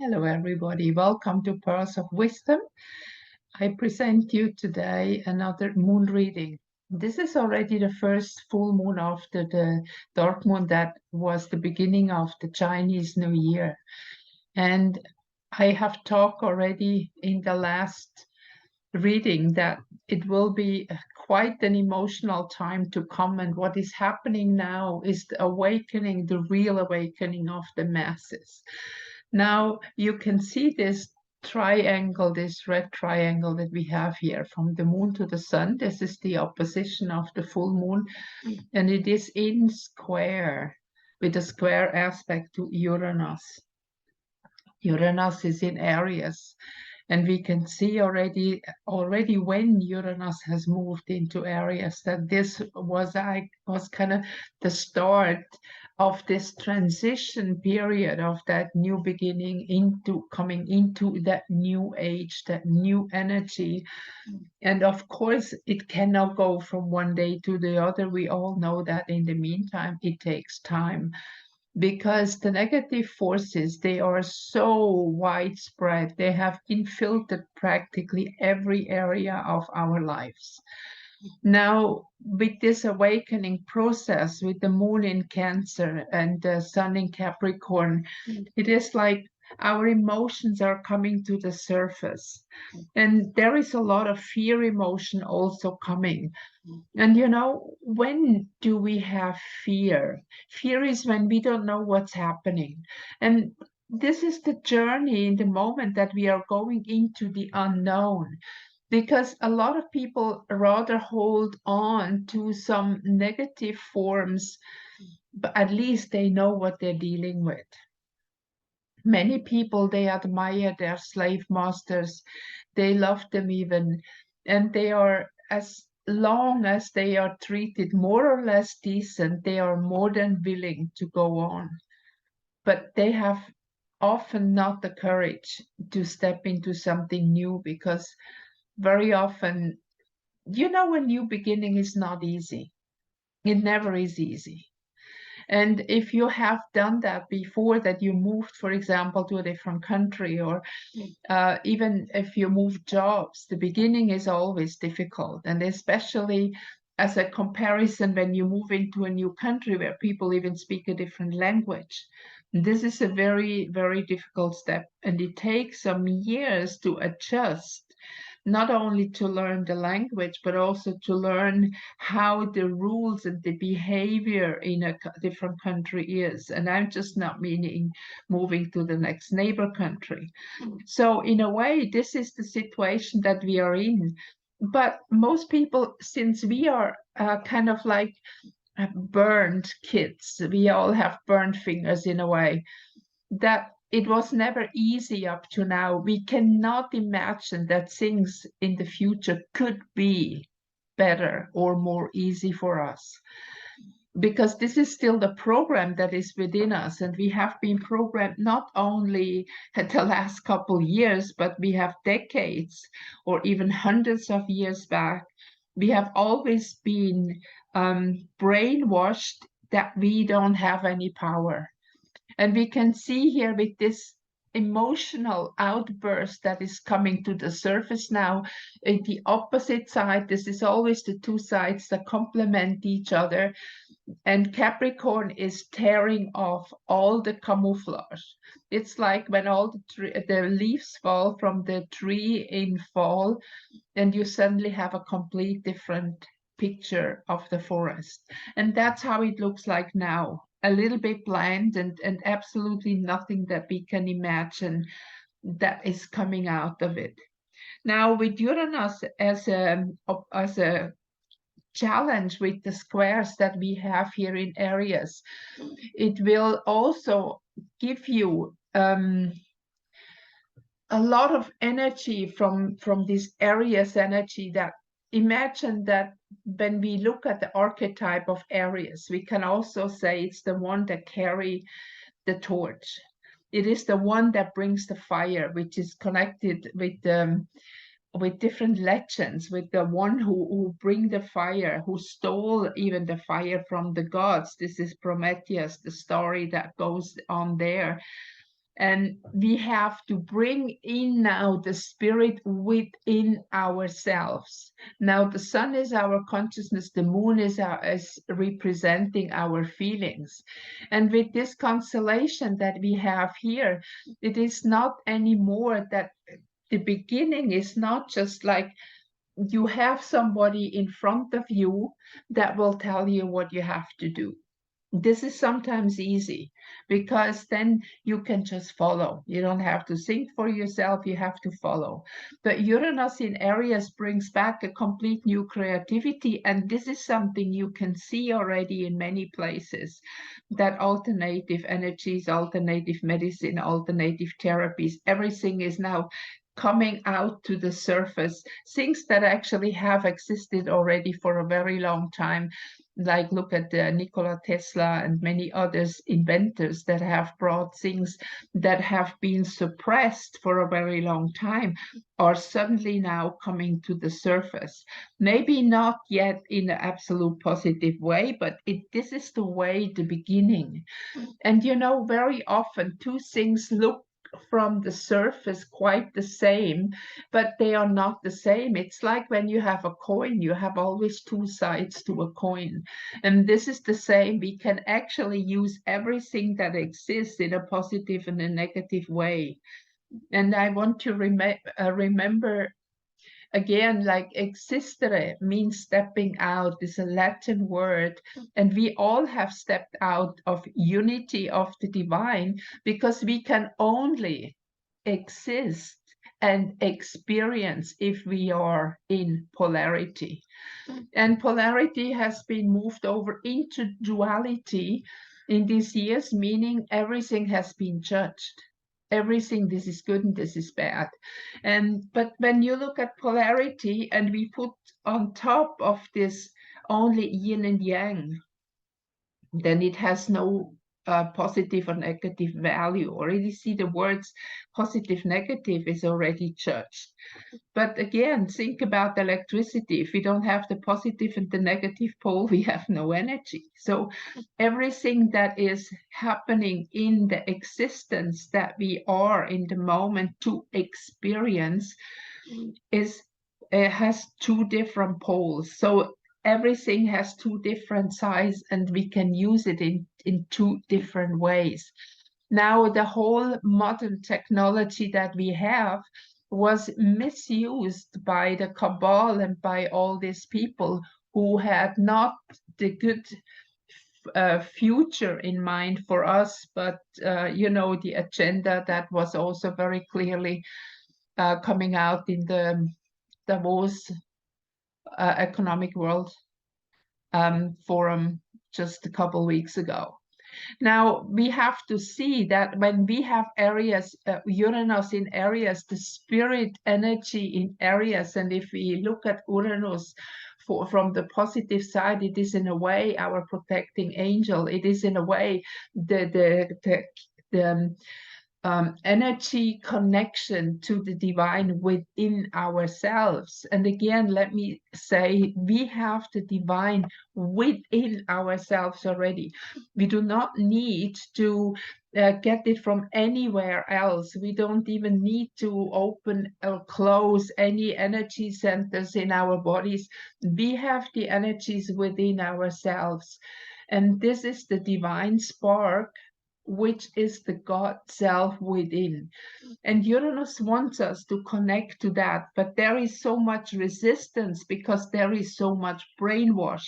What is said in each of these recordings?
Hello, everybody. Welcome to Pearls of Wisdom. I present you today another moon reading. This is already the first full moon after the dark moon that was the beginning of the Chinese New Year. And I have talked already in the last reading that it will be quite an emotional time to come. And what is happening now is the awakening, the real awakening of the masses. Now you can see this triangle, this red triangle that we have here from the moon to the sun. This is the opposition of the full moon, and it is in square with a square aspect to Uranus. Uranus is in Aries, and we can see already when Uranus has moved into Aries that this was kind of the start of this transition period of that new beginning into coming into that new age, that new energy. And of course, it cannot go from one day to the other. We all know that. In the meantime, it takes time, because the negative forces, they are so widespread. They have infiltrated practically every area of our lives. Now, with this awakening process, with the moon in Cancer and the sun in Capricorn, it is like our emotions are coming to the surface. And there is a lot of fear emotion also coming. And when do we have fear? Fear is when we don't know what's happening. And this is the journey in the moment that we are going into the unknown, because a lot of people rather hold on to some negative forms, but at least they know what they're dealing with. Many people, they admire their slave masters, they love them even, and they are, as long as they are treated more or less decent, they are more than willing to go on. But they have often not the courage to step into something new, because very often, a new beginning is not easy. It never is easy. And if you have done that before, that you moved, for example, to a different country, or even if you move jobs, the beginning is always difficult. And especially as a comparison, when you move into a new country where people even speak a different language, this is a very, very difficult step. And it takes some years to adjust, not only to learn the language, but also to learn how the rules and the behavior in a different country is. And I'm just not meaning moving to the next neighbor country. So in a way, this is the situation that we are in. But most people, since we are kind of like burned kids, we all have burned fingers in a way, that it was never easy up to now. We cannot imagine that things in the future could be better or more easy for us, because this is still the program that is within us. And we have been programmed not only at the last couple years, but we have decades or even hundreds of years back. We have always been brainwashed that we don't have any power. And we can see here with this emotional outburst that is coming to the surface now, in the opposite side, this is always the two sides that complement each other. And Capricorn is tearing off all the camouflage. It's like when all the leaves fall from the tree in fall, and you suddenly have a complete different picture of the forest. And that's how it looks like now. A little bit bland, and absolutely nothing that we can imagine that is coming out of it. Now, with Uranus as a challenge with the squares that we have here in Aries, it will also give you a lot of energy from this Aries energy. That imagine that when we look at the archetype of Aries, we can also say it's the one that carry the torch. It is the one that brings the fire, which is connected with different legends, with the one who bring the fire, who stole even the fire from the gods. This is Prometheus, the story that goes on there. And we have to bring in now the spirit within ourselves. Now the sun is our consciousness, the moon is representing our feelings. And with this constellation that we have here, it is not anymore that the beginning is not just like you have somebody in front of you that will tell you what you have to do. This is sometimes easy because then you can just follow. You don't have to think for yourself, you have to follow. But Uranus in Aries brings back a complete new creativity, and this is something you can see already in many places, that alternative energies, alternative medicine, alternative therapies, everything is now coming out to the surface, things that actually have existed already for a very long time. Like look at Nikola Tesla and many others inventors that have brought things that have been suppressed for a very long time are suddenly now coming to the surface. Maybe not yet in an absolute positive way, but this is the way, the beginning. And you know, very often two things look from the surface quite the same, but they are not the same. It's like when you have a coin, you have always two sides to a coin. And this is the same. We can actually use everything that exists in a positive and a negative way. And I want to remember again, like existere means stepping out, is a Latin word, and we all have stepped out of unity of the divine because we can only exist and experience if we are in polarity. And polarity has been moved over into duality in these years, meaning everything has been judged. Everything, this is good and this is bad. But when you look at polarity and we put on top of this only yin and yang, then it has no positive or negative value. Already see the words positive, negative is already judged. But again, think about electricity. If we don't have the positive and the negative pole, we have no energy. So everything that is happening in the existence that we are in the moment to experience has two different poles. So everything has two different sides and we can use it in two different ways. Now, the whole modern technology that we have was misused by the cabal and by all these people who had not the good future in mind for us, but you know, the agenda that was also very clearly coming out in the Davos Economic World Forum just a couple weeks ago. Now, we have to see that when we have Aries, Uranus in Aries, the spirit energy in Aries, and if we look at Uranus from the positive side, it is in a way our protecting angel. It is in a way the energy connection to the divine within ourselves. And again, let me say, we have the divine within ourselves already. We do not need to get it from anywhere else. We don't even need to open or close any energy centers in our bodies. We have the energies within ourselves. And this is the divine spark, which is the God self within. And Uranus wants us to connect to that, but there is so much resistance because there is so much brainwash.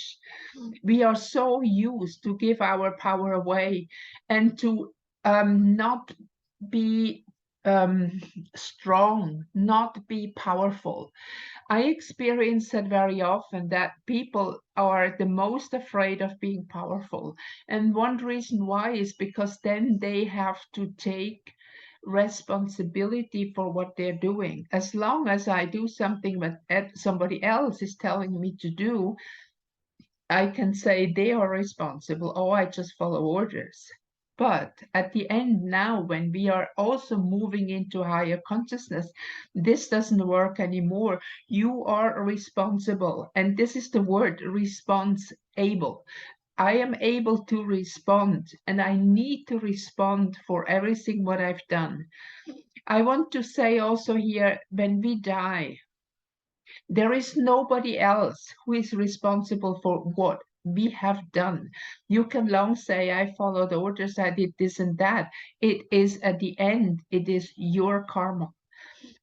We are so used to give our power away and to not be strong, not be powerful. I experience that very often, that people are the most afraid of being powerful. And one reason why is because then they have to take responsibility for what they're doing. As long as I do something that somebody else is telling me to do, I can say they are responsible. Oh, I just follow orders. But at the end now, when we are also moving into higher consciousness, this doesn't work anymore. You are responsible. And this is the word response-able. I am able to respond, and I need to respond for everything what I've done. I want to say also here, when we die, there is nobody else who is responsible for what we have done. You can long say, I followed orders, I did this and that. It is at the end, it is your karma.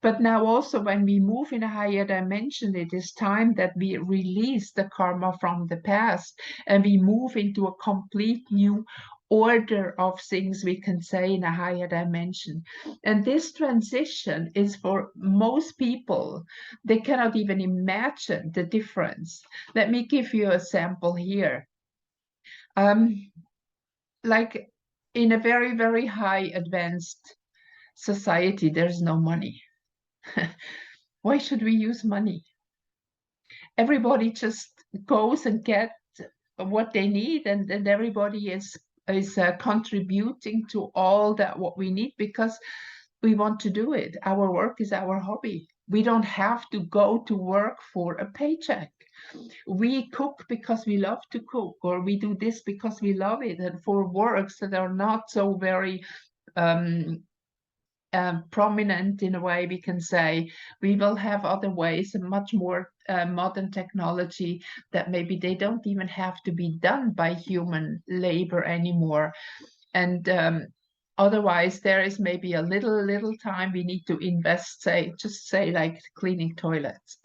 But now also when we move in a higher dimension, it is time that we release the karma from the past and we move into a complete new order of things, we can say, in a higher dimension. And this transition is for most people, they cannot even imagine the difference. Let me give you a sample here. Like in a very, very high advanced society, there's no money. Why should we use money? Everybody just goes and gets what they need, and everybody is contributing to all that what we need because we want to do it. Our work is our hobby. We don't have to go to work for a paycheck. We cook because we love to cook, or we do this because we love it. And for works that are not so very prominent in a way, we can say we will have other ways and much more modern technology that maybe they don't even have to be done by human labor anymore. And otherwise there is maybe a little time we need to invest, just say like cleaning toilets.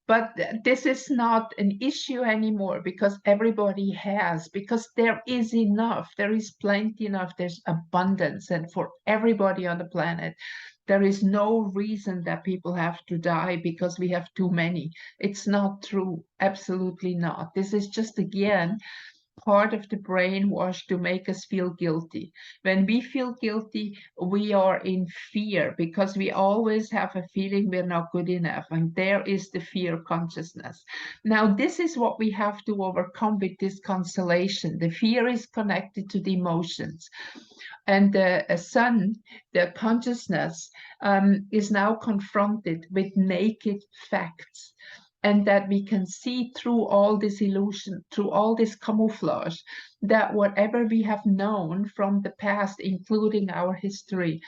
But this is not an issue anymore because everybody has, because there is enough, there is plenty enough, there's abundance, and for everybody on the planet. There is no reason that people have to die because we have too many. It's not true, absolutely not. This is just, again, part of the brainwash to make us feel guilty. When we feel guilty, we are in fear because we always have a feeling we're not good enough. And there is the fear consciousness. Now, this is what we have to overcome with this constellation. The fear is connected to the emotions. And the sun, the consciousness, is now confronted with naked facts, and that we can see through all this illusion, through all this camouflage, that whatever we have known from the past, including our history,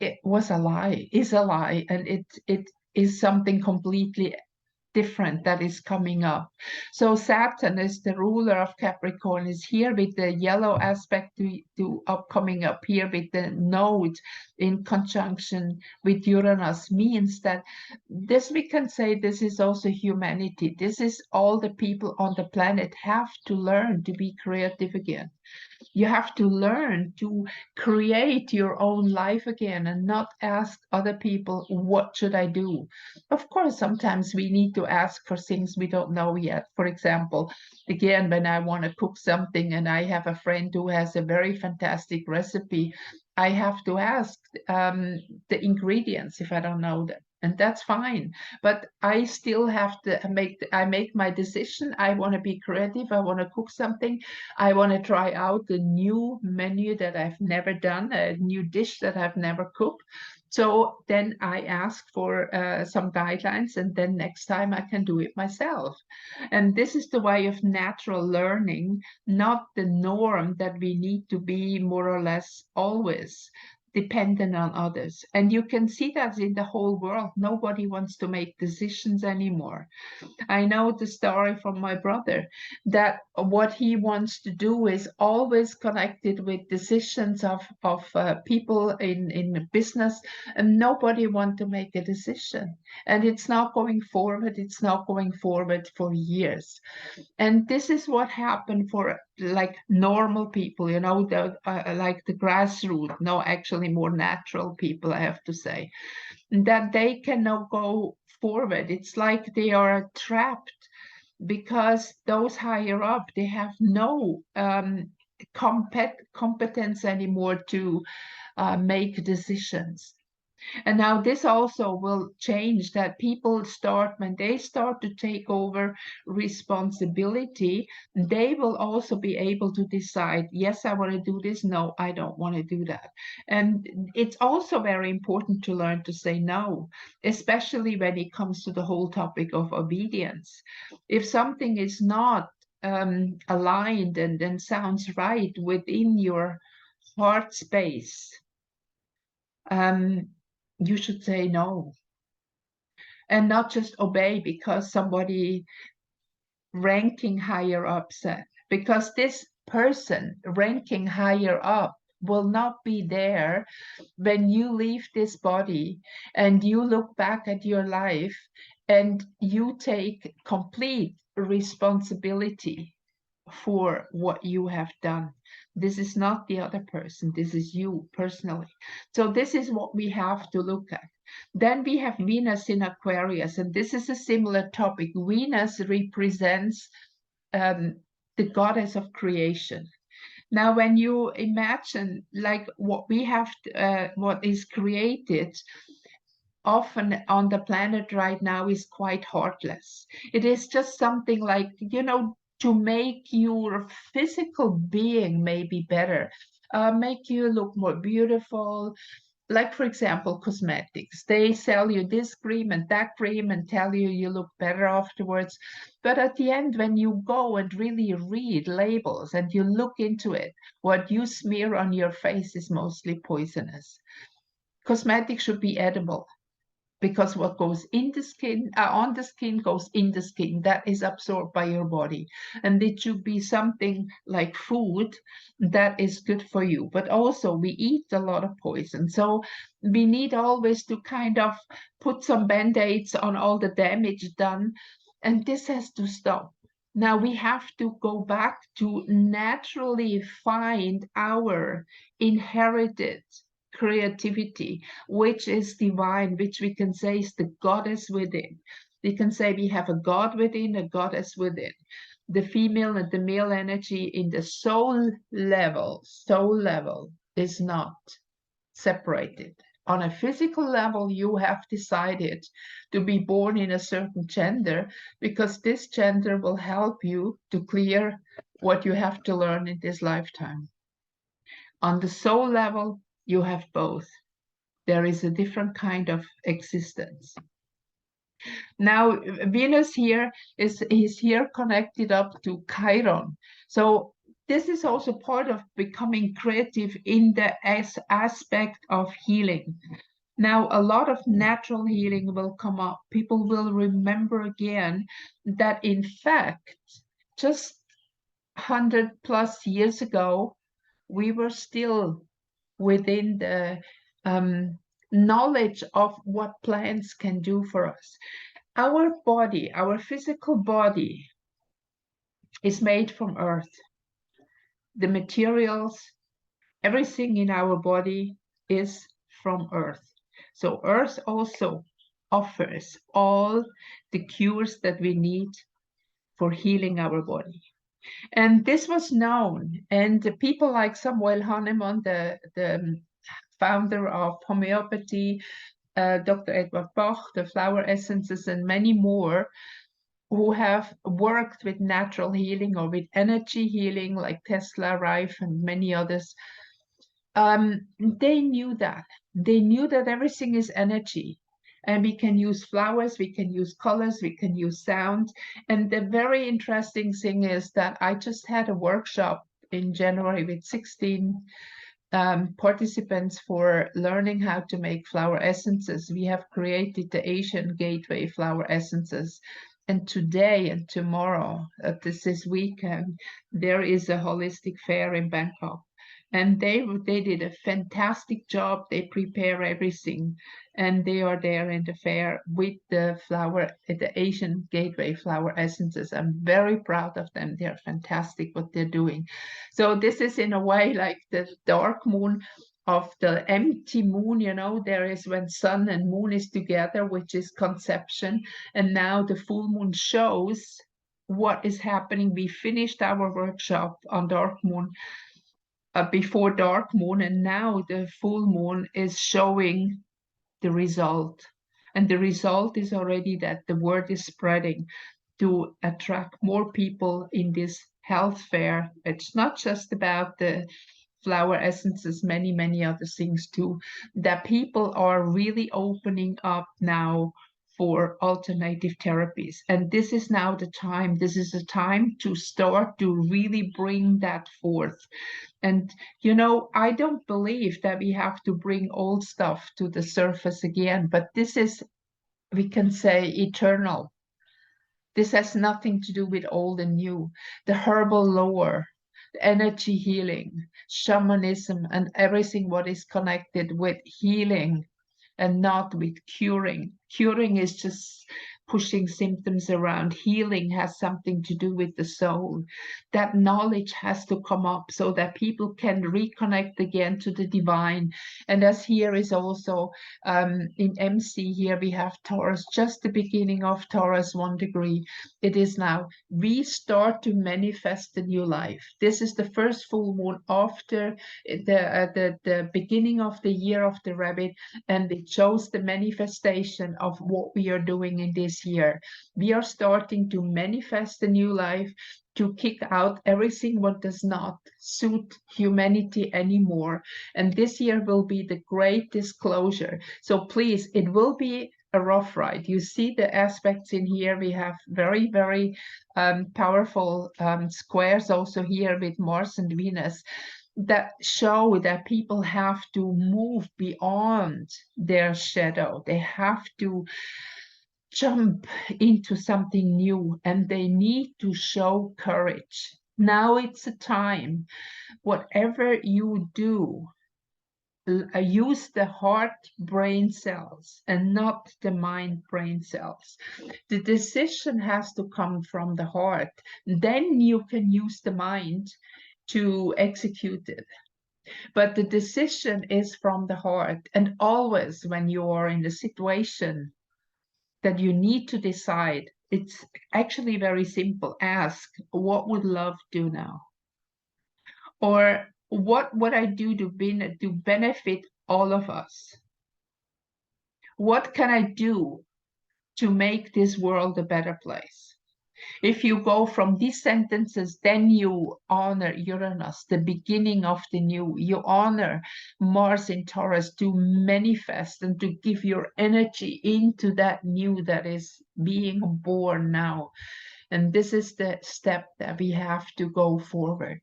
it was a lie, is a lie, and it is something completely different that is coming up. So Saturn is the ruler of Capricorn, is here with the yellow aspect to coming up here with the node in conjunction with Uranus, means that this, we can say, this is also humanity. This is all the people on the planet have to learn to be creative again. You have to learn to create your own life again and not ask other people, what should I do? Of course, sometimes we need to ask for things we don't know yet. For example, again, when I want to cook something and I have a friend who has a very fantastic recipe, I have to ask the ingredients if I don't know them. And that's fine, but I still have to make my decision. I want to be creative. I want to cook something. I want to try out a new menu that I've never done, a new dish that I've never cooked. So then I ask for some guidelines, and then next time I can do it myself. And this is the way of natural learning, not the norm that we need to be more or less always dependent on others. And you can see that in the whole world. Nobody wants to make decisions anymore. I know the story from my brother that what he wants to do is always connected with decisions of people in business, and nobody wants to make a decision. And it's not going forward. It's not going forward for years. And this is what happened for like normal people, you know, like the grassroots, no, actually more natural people, I have to say, that they cannot go forward. It's like they are trapped because those higher up, they have no competence anymore to make decisions. And now this also will change, that people start, when they start to take over responsibility, they will also be able to decide, yes, I want to do this. No, I don't want to do that. And it's also very important to learn to say no, especially when it comes to the whole topic of obedience. If something is not aligned and sounds right within your heart space, you should say no. And not just obey because somebody ranking higher up said, because this person ranking higher up will not be there when you leave this body and you look back at your life and you take complete responsibility for what you have done. This is not the other person, this is you personally. So this is what we have to look at. Then we have Venus in Aquarius, and this is a similar topic. Venus represents the goddess of creation. Now, when you imagine like what we have, what is created, often on the planet right now is quite heartless. It is just something like, you know, to make your physical being maybe better, make you look more beautiful. Like, for example, cosmetics. They sell you this cream and that cream and tell you you look better afterwards. But at the end, when you go and really read labels and you look into it, what you smear on your face is mostly poisonous. Cosmetics should be edible, because what goes in the skin, on the skin goes in the skin. That is absorbed by your body. And it should be something like food that is good for you. But also we eat a lot of poison. So we need always to kind of put some band-aids on all the damage done. And this has to stop. Now we have to go back to naturally find our inherited creativity, which is divine, which we can say is the goddess within. We can say we have a god within, a goddess within. The female and the male energy in the soul level is not separated. On a physical level, you have decided to be born in a certain gender because this gender will help you to clear what you have to learn in this lifetime. On the soul level, you have both. There is a different kind of existence. Now, Venus here is here connected up to Chiron. So this is also part of becoming creative in the aspect of healing. Now, a lot of natural healing will come up. People will remember again that, in fact, just 100+ years ago, we were still within the knowledge of what plants can do for us. Our body, our physical body, is made from earth. The materials, everything in our body is from earth. So earth also offers all the cures that we need for healing our body. And this was known, and people like Samuel Hahnemann, the founder of homeopathy, Dr. Edward Bach, the flower essences, and many more who have worked with natural healing or with energy healing, like Tesla, Rife, and many others. They knew that. They knew that everything is energy. And we can use flowers, we can use colors, we can use sound. And the very interesting thing is that I just had a workshop in January with 16 participants for learning how to make flower essences. We have created the Asian Gateway flower essences. And today and tomorrow, this weekend, there is a holistic fair in Bangkok. And they did a fantastic job. They prepare everything, and they are there in the fair with the Asian Gateway flower essences. I'm very proud of them. They're fantastic what they're doing. So this is in a way like the dark moon of the empty moon. You know, there is when sun and moon is together, which is conception, and now the full moon shows what is happening. We finished our workshop on dark moon before dark moon, and now the full moon is showing the result. And the result is already that the word is spreading to attract more people in this health fair. It's not just about the flower essences, many other things too, that people are really opening up now for alternative therapies. And this is now the time. This is the time to start to really bring that forth. And, you know, I don't believe that we have to bring old stuff to the surface again, but this is, we can say, eternal. This has nothing to do with old and new. The herbal lore, energy healing, shamanism, and everything what is connected with healing and not with curing. Curing is just pushing symptoms around. Healing has something to do with the soul. That knowledge has to come up so that people can reconnect again to the divine. And as here is also in MC, here we have Taurus, just the beginning of Taurus 1 degree. It is now, we start to manifest the new life. This is the first full moon after the beginning of the year of the rabbit, and it shows the manifestation of what we are doing in this year. We are starting to manifest a new life, to kick out everything what does not suit humanity anymore. And this year will be the great disclosure. So please, it will be a rough ride. You see the aspects in here. We have very, very powerful squares also here with Mars and Venus, that show that people have to move beyond their shadow. They have to jump into something new, and they need to show courage. Now it's a time, whatever you do, use the heart brain cells and not the mind brain cells. The decision has to come from the heart. Then you can use the mind to execute it. But the decision is from the heart. And always when you are in a situation that you need to decide, it's actually very simple. Ask, what would love do now? Or what would I do to benefit all of us? What can I do to make this world a better place? If you go from these sentences, then you honor Uranus, the beginning of the new. You honor Mars in Taurus to manifest and to give your energy into that new that is being born now. And this is the step that we have to go forward.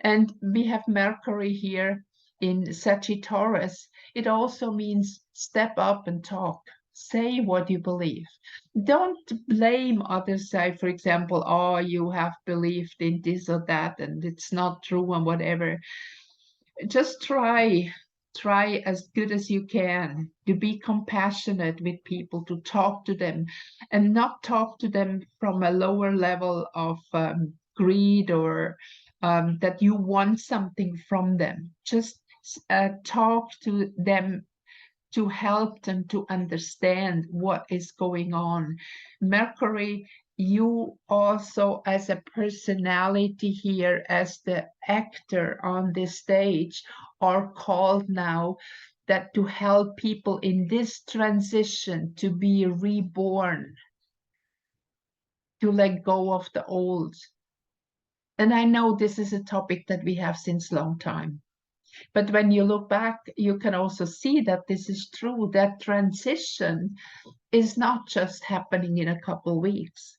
And we have Mercury here in Sagittarius. It also means step up and talk. Say what you believe. Don't blame others. Say, for example, oh, you have believed in this or that and it's not true and whatever. Just try as good as you can to be compassionate with people, to talk to them and not talk to them from a lower level of greed or that you want something from them. Just talk to them to help them to understand what is going on. Mercury, you also as a personality here, as the actor on this stage, are called now that to help people in this transition to be reborn, to let go of the old. And I know this is a topic that we have since long time. But when you look back, you can also see that this is true. That transition is not just happening in a couple of weeks.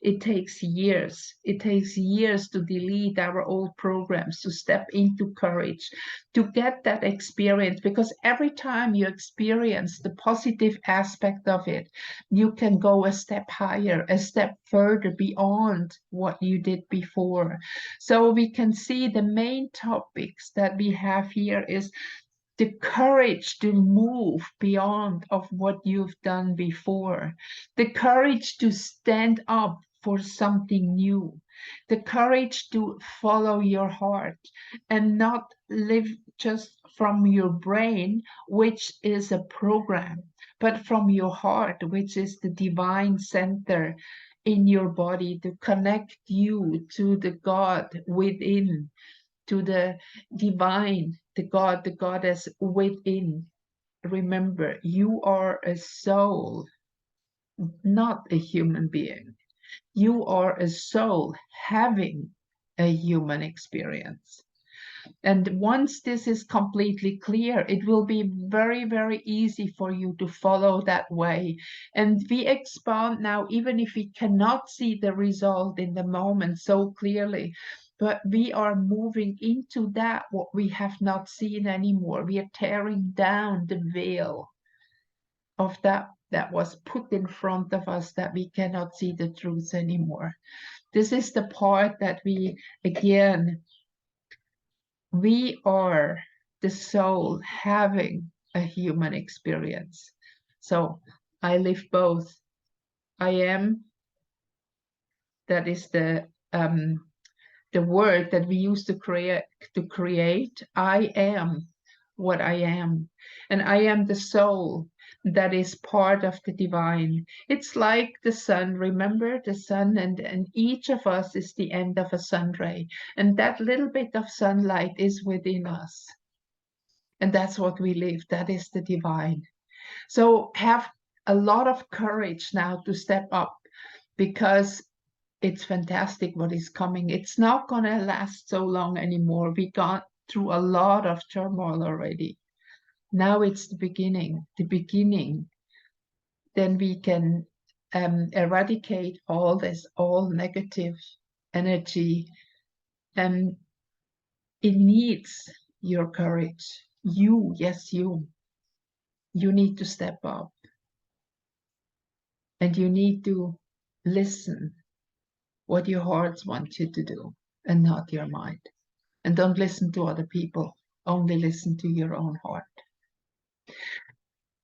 It takes years. It takes years to delete our old programs, to step into courage, to get that experience. Because every time you experience the positive aspect of it, you can go a step higher, a step further beyond what you did before. So we can see the main topics that we have here is the courage to move beyond of what you've done before, the courage to stand up for something new, the courage to follow your heart and not live just from your brain, which is a program, but from your heart, which is the divine center in your body, to connect you to the God within, to the divine, the God, the goddess within. Remember, you are a soul, not a human being. You are a soul having a human experience. And once this is completely clear, it will be very, very easy for you to follow that way. And we expand now, even if we cannot see the result in the moment so clearly, but we are moving into that what we have not seen anymore. We are tearing down the veil of that was put in front of us, that we cannot see the truth anymore. This is the part that we are the soul having a human experience. So I live both. I am, that is the word that we use to create. I am what I am. And I am the soul that is part of the divine. It's like the sun. Remember the sun, and each of us is the end of a sun ray. And that little bit of sunlight is within us. And that's what we live. That is the divine. So have a lot of courage now to step up, because it's fantastic what is coming. It's not going to last so long anymore. We got through a lot of turmoil already. Now it's the beginning. Then we can eradicate all negative energy. And it needs your courage. Yes, you need to step up. And you need to listen what your hearts want you to do, and not your mind. And don't listen to other people, only listen to your own heart.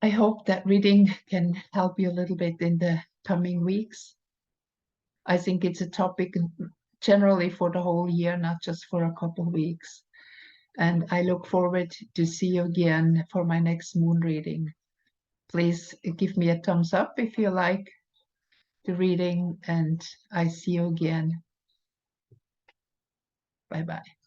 I hope that reading can help you a little bit in the coming weeks. I think it's a topic generally for the whole year, not just for a couple of weeks. And I look forward to see you again for my next moon reading. Please give me a thumbs up if you like the reading, and I see you again. Bye-bye.